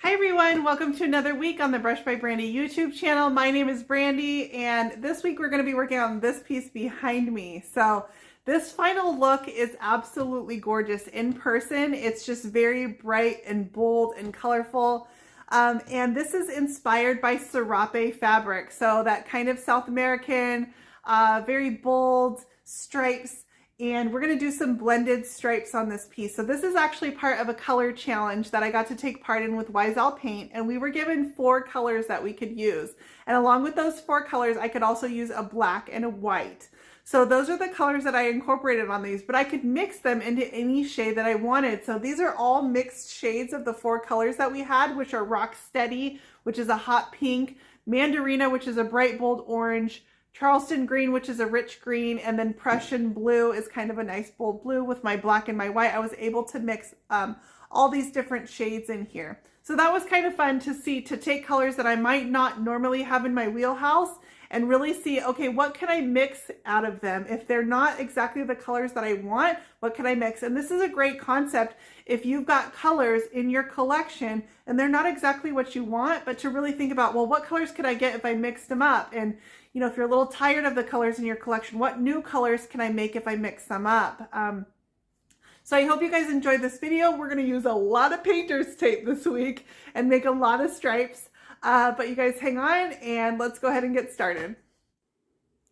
Hi everyone, welcome to another week on the Brush by Brandy YouTube channel. My name is Brandy and this week we're going to be working on this piece behind me. So this final look is absolutely gorgeous in person. It's just very bright and bold and colorful. And this is inspired by Serape fabric. So that kind of South American, very bold stripes. And we're going to do some blended stripes on this piece. So this is actually part of a color challenge that I got to take part in with Wiesel Paint, and we were given 4 colors that we could use. And along with those 4 colors, I could also use a black and a white. So those are the colors that I incorporated on these, but I could mix them into any shade that I wanted. So these are all mixed shades of the 4 colors that we had, which are Rocksteady, which is a hot pink, Mandarina, which is a bright bold orange, Charleston green, which is a rich green, and then Prussian blue is kind of a nice bold blue with my black and my white. I was able to mix all these different shades in here. So that was kind of fun to see, to take colors that I might not normally have in my wheelhouse and really see, okay, what can I mix out of them? If they're not exactly the colors that I want, what can I mix? And this is a great concept if you've got colors in your collection and they're not exactly what you want, but to really think about, well, what colors could I get if I mixed them up? And you know, if you're a little tired of the colors in your collection, what new colors can I make if I mix them up? So I hope you guys enjoyed this video. We're going to use a lot of painter's tape this week and make a lot of stripes. But you guys hang on and let's go ahead and get started.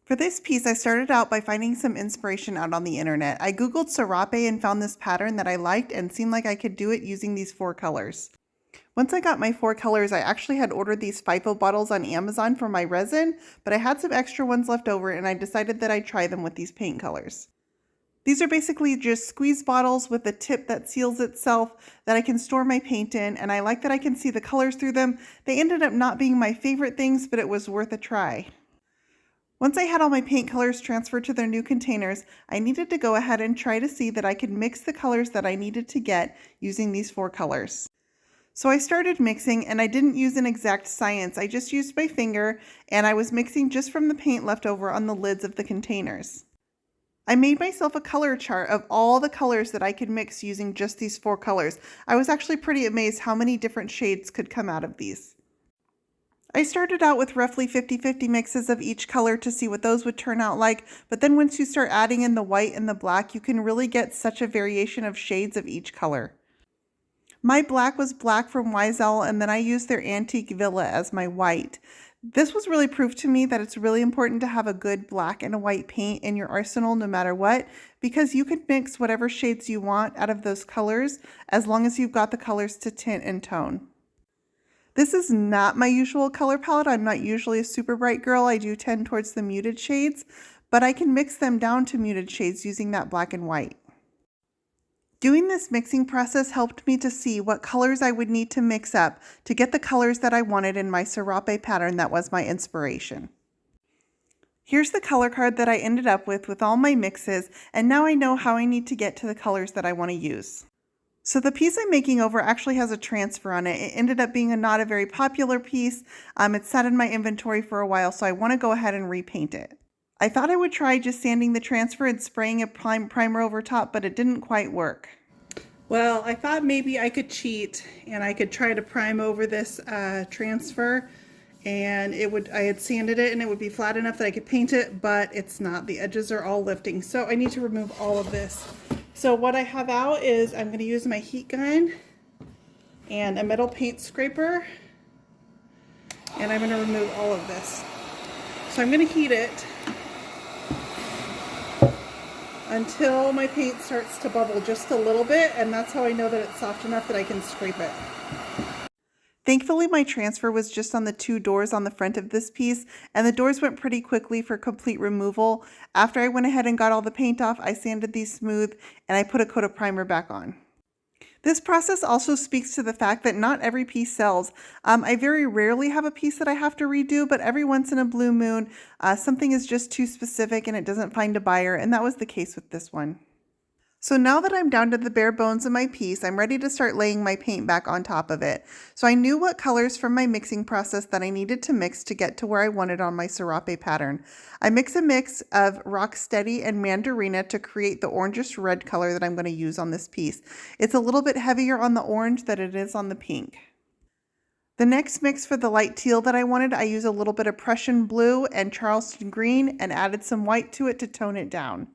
For this piece, I started out by finding some inspiration out on the internet. I Googled Serape and found this pattern that I liked and seemed like I could do it using these 4 colors. Once I got my 4 colors, I actually had ordered these FIFO bottles on Amazon for my resin, but I had some extra ones left over and I decided that I'd try them with these paint colors. These are basically just squeeze bottles with a tip that seals itself that I can store my paint in, and I like that I can see the colors through them. They ended up not being my favorite things, but it was worth a try. Once I had all my paint colors transferred to their new containers, I needed to go ahead and try to see that I could mix the colors that I needed to get using these 4 colors. So I started mixing, and I didn't use an exact science. I just used my finger, and I was mixing just from the paint left over on the lids of the containers. I made myself a color chart of all the colors that I could mix using just these 4 colors. I was actually pretty amazed how many different shades could come out of these. I started out with roughly 50-50 mixes of each color to see what those would turn out like, but then once you start adding in the white and the black, you can really get such a variation of shades of each color. My black was black from Wiesel, and then I used their Antique Villa as my white. This was really proof to me that it's really important to have a good black and a white paint in your arsenal no matter what, because you can mix whatever shades you want out of those colors as long as you've got the colors to tint and tone. This is not my usual color palette. I'm not usually a super bright girl. I do tend towards the muted shades, but I can mix them down to muted shades using that black and white. Doing this mixing process helped me to see what colors I would need to mix up to get the colors that I wanted in my Serape pattern that was my inspiration. Here's the color card that I ended up with all my mixes, and now I know how I need to get to the colors that I want to use. So the piece I'm making over actually has a transfer on it. It ended up being not a very popular piece. It sat in my inventory for a while, so I want to go ahead and repaint it. I thought I would try just sanding the transfer and spraying a primer over top, but it didn't quite work. Well, I thought maybe I could cheat and I could try to prime over this transfer, and I had sanded it and it would be flat enough that I could paint it, but it's not. The edges are all lifting, so I need to remove all of this. So what I have out is I'm going to use my heat gun and a metal paint scraper, and I'm going to remove all of this. So I'm going to heat it until my paint starts to bubble just a little bit, and that's how I know that it's soft enough that I can scrape it. Thankfully, my transfer was just on the 2 doors on the front of this piece, and the doors went pretty quickly for complete removal. After I went ahead and got all the paint off, I sanded these smooth, and I put a coat of primer back on. This process also speaks to the fact that not every piece sells. I very rarely have a piece that I have to redo, but every once in a blue moon, something is just too specific and it doesn't find a buyer, and that was the case with this one. So now that I'm down to the bare bones of my piece, I'm ready to start laying my paint back on top of it. So I knew what colors from my mixing process that I needed to mix to get to where I wanted on my Serape pattern. I mix of Rocksteady and Mandarina to create the orangish red color that I'm going to use on this piece. It's a little bit heavier on the orange than it is on the pink. The next mix for the light teal that I wanted, I used a little bit of Prussian blue and Charleston green and added some white to it to tone it down.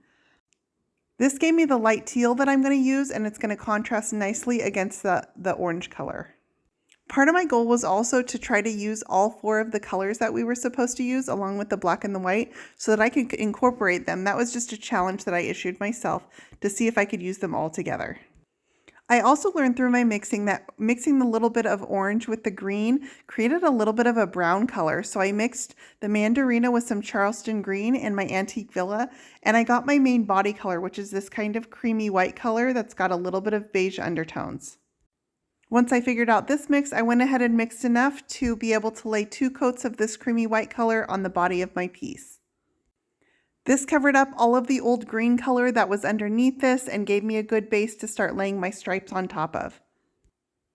This gave me the light teal that I'm going to use, and it's going to contrast nicely against the orange color. Part of my goal was also to try to use all 4 of the colors that we were supposed to use along with the black and the white so that I could incorporate them. That was just a challenge that I issued myself to see if I could use them all together. I also learned through my mixing that mixing the little bit of orange with the green created a little bit of a brown color. So I mixed the mandarina with some Charleston green and my antique villa, and I got my main body color, which is this kind of creamy white color that's got a little bit of beige undertones. Once I figured out this mix, I went ahead and mixed enough to be able to lay 2 coats of this creamy white color on the body of my piece. This covered up all of the old green color that was underneath this and gave me a good base to start laying my stripes on top of.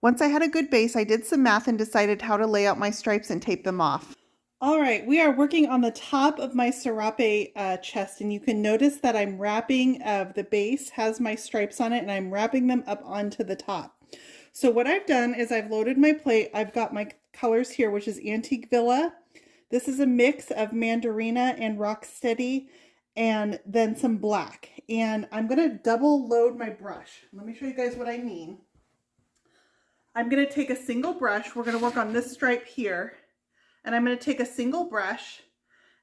Once I had a good base, I did some math and decided how to lay out my stripes and tape them off. All right, we are working on the top of my Serape chest, and you can notice that I'm wrapping the base has my stripes on it, and I'm wrapping them up onto the top. So what I've done is I've loaded my plate. I've got my colors here, which is Antique Villa. This is a mix of mandarina and rocksteady, and then some black. And I'm going to double load my brush. Let me show you guys what I mean. I'm going to take a single brush. We're going to work on this stripe here. And I'm going to take a single brush,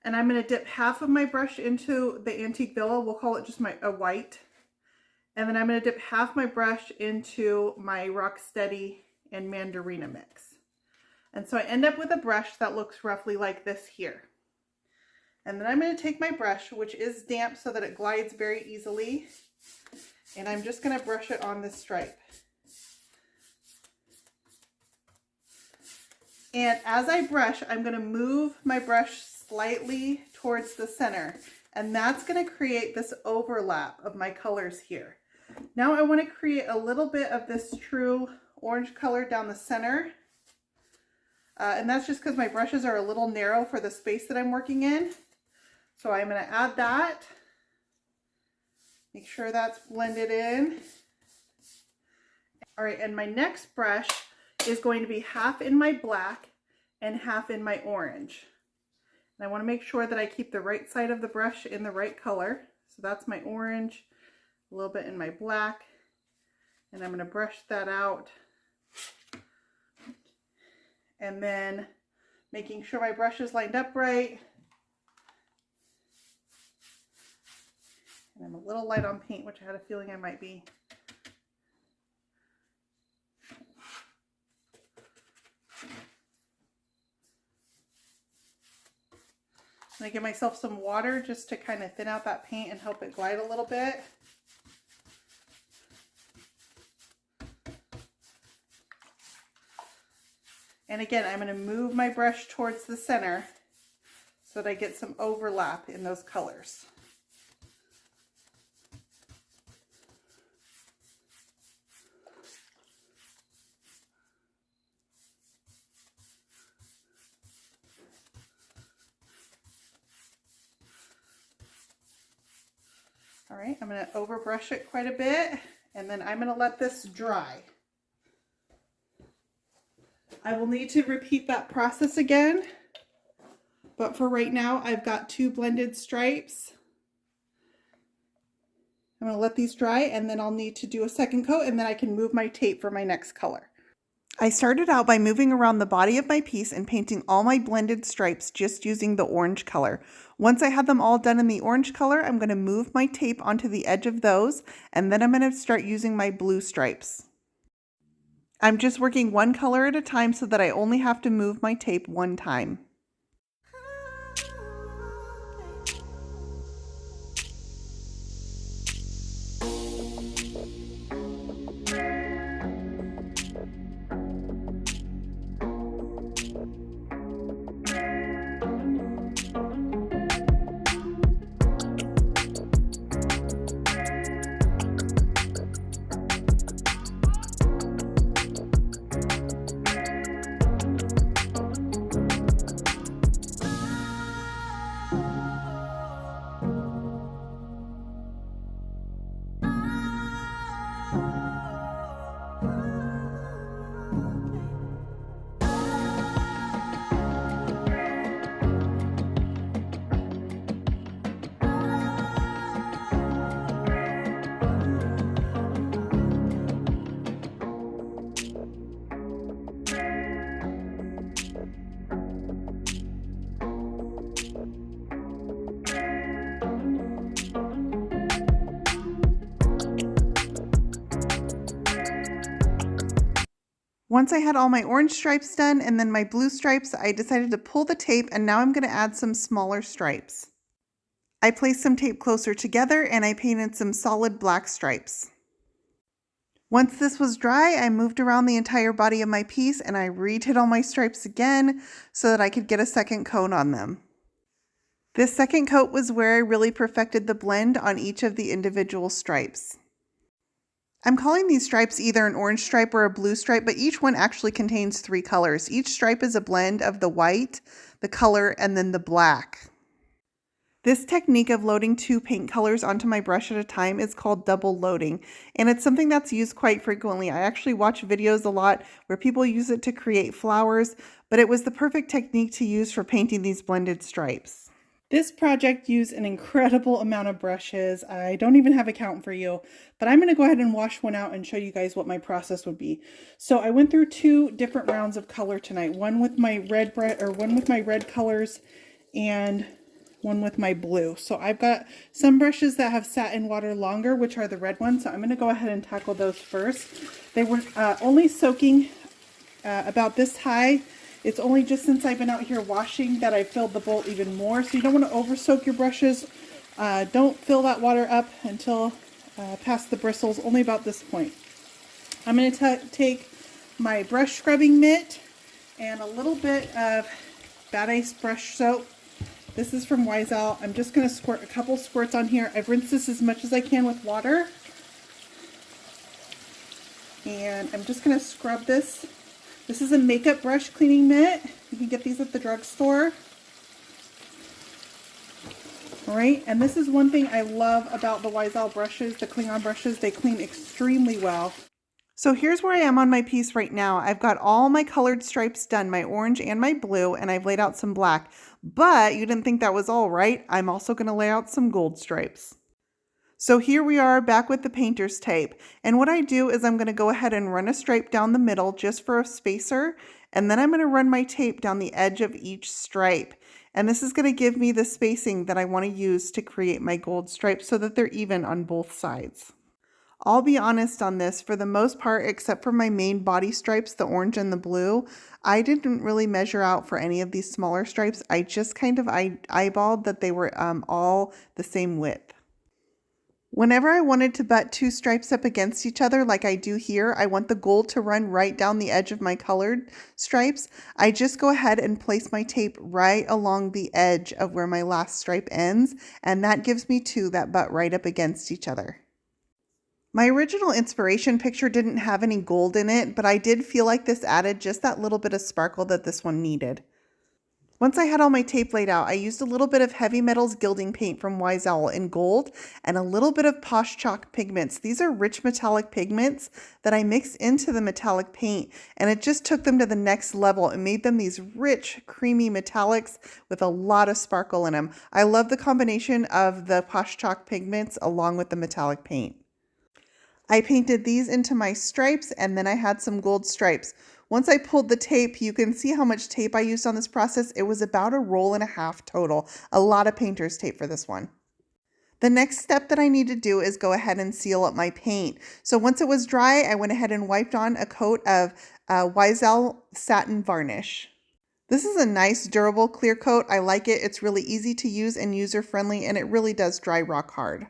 and I'm going to dip half of my brush into the Antique Villa. We'll call it just a white. And then I'm going to dip half my brush into my rocksteady and mandarina mix. And so I end up with a brush that looks roughly like this here. And then I'm going to take my brush, which is damp so that it glides very easily, and I'm just going to brush it on this stripe. And as I brush, I'm going to move my brush slightly towards the center, and that's going to create this overlap of my colors here. Now I want to create a little bit of this true orange color down the center. And that's just because my brushes are a little narrow for the space that I'm working in. So I'm going to add that. Make sure that's blended in. All right, and my next brush is going to be half in my black and half in my orange. And I want to make sure that I keep the right side of the brush in the right color. So that's my orange, a little bit in my black, and I'm going to brush that out. And then making sure my brush is lined up right. And I'm a little light on paint, which I had a feeling I might be. I'm going to give myself some water just to kind of thin out that paint and help it glide a little bit. And again, I'm going to move my brush towards the center so that I get some overlap in those colors. All right, I'm going to overbrush it quite a bit, and then I'm going to let this dry. I will need to repeat that process again, but for right now, I've got 2 blended stripes. I'm going to let these dry, and then I'll need to do a second coat, and then I can move my tape for my next color. I started out by moving around the body of my piece and painting all my blended stripes just using the orange color. Once I had them all done in the orange color, I'm going to move my tape onto the edge of those, and then I'm going to start using my blue stripes. I'm just working one color at a time so that I only have to move my tape one time. Once I had all my orange stripes done and then my blue stripes, I decided to pull the tape, and now I'm going to add some smaller stripes. I placed some tape closer together and I painted some solid black stripes. Once this was dry, I moved around the entire body of my piece and I redid all my stripes again so that I could get a second coat on them. This second coat was where I really perfected the blend on each of the individual stripes. I'm calling these stripes either an orange stripe or a blue stripe, but each one actually contains 3 colors. Each stripe is a blend of the white, the color, and then the black. This technique of loading 2 paint colors onto my brush at a time is called double loading, and it's something that's used quite frequently. I actually watch videos a lot where people use it to create flowers, but it was the perfect technique to use for painting these blended stripes. This project used an incredible amount of brushes. I don't even have a count for you, but I'm going to go ahead and wash one out and show you guys what my process would be. So I went through 2 different rounds of color tonight, one with my red colors and one with my blue. So I've got some brushes that have sat in water longer, which are the red ones. So I'm going to go ahead and tackle those first. They were only soaking about this high. It's only just since I've been out here washing that I filled the bowl even more. So you don't want to over soak your brushes. Don't fill that water up until past the bristles, only about this point. I'm going to take my brush scrubbing mitt and a little bit of Bad Ice brush soap. This is from Wiseout. I'm just going to squirt a couple squirts on here. I've rinsed this as much as I can with water. And I'm just going to scrub this. This is a makeup brush cleaning mitt. You can get these at the drugstore. All right, and this is one thing I love about the Wiseout brushes, the Klingon brushes. They clean extremely well. So here's where I am on my piece right now. I've got all my colored stripes done, my orange and my blue, and I've laid out some black. But you didn't think that was all, right? I'm also going to lay out some gold stripes. So here we are back with the painter's tape. And what I do is I'm going to go ahead and run a stripe down the middle just for a spacer. And then I'm going to run my tape down the edge of each stripe. And this is going to give me the spacing that I want to use to create my gold stripes so that they're even on both sides. I'll be honest on this, for the most part, except for my main body stripes, the orange and the blue, I didn't really measure out for any of these smaller stripes. I just kind of eyeballed that they were all the same width. Whenever I wanted to butt 2 stripes up against each other like I do here, I want the gold to run right down the edge of my colored stripes. I just go ahead and place my tape right along the edge of where my last stripe ends, and that gives me 2 that butt right up against each other. My original inspiration picture didn't have any gold in it, but I did feel like this added just that little bit of sparkle that this one needed. Once I had all my tape laid out, I used a little bit of Heavy Metals gilding paint from Wiseout in gold and a little bit of Posh chalk pigments. These are rich metallic pigments that I mixed into the metallic paint, and it just took them to the next level and made them these rich, creamy metallics with a lot of sparkle in them. I love the combination of the Posh chalk pigments along with the metallic paint. I painted these into my stripes, and then I had some gold stripes. Once I pulled the tape, you can see how much tape I used on this process. It was about 1.5 rolls total. A lot of painter's tape for this one. The next step that I need to do is go ahead and seal up my paint. So once it was dry, I went ahead and wiped on a coat of Wiseout satin varnish. This is a nice, durable, clear coat. I like it. It's really easy to use and user-friendly, and it really does dry rock hard.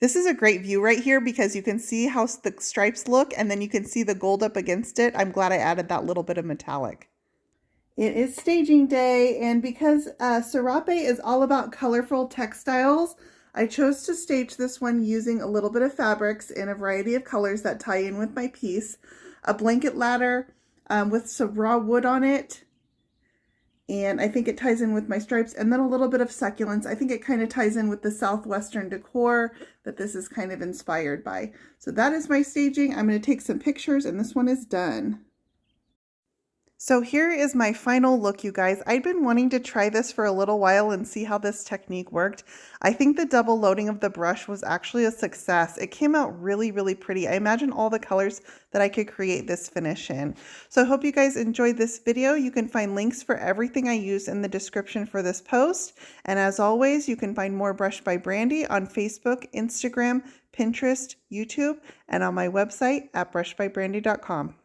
This is a great view right here because you can see how the stripes look, and then you can see the gold up against it. I'm glad I added that little bit of metallic. It is staging day, and because Serape is all about colorful textiles, I chose to stage this one using a little bit of fabrics in a variety of colors that tie in with my piece, a blanket ladder with some raw wood on it, and I think it ties in with my stripes, and then a little bit of succulents. I think it kind of ties in with the Southwestern decor that this is kind of inspired by. So that is my staging. I'm going to take some pictures, and this one is done. So here is my final look, you guys. I'd been wanting to try this for a little while and see how this technique worked. I think the double loading of the brush was actually a success. It came out really, really pretty. I imagine all the colors that I could create this finish in. So I hope you guys enjoyed this video. You can find links for everything I use in the description for this post. And as always, you can find more Brushed by Brandy on Facebook, Instagram, Pinterest, YouTube, and on my website at brushedbybrandy.com.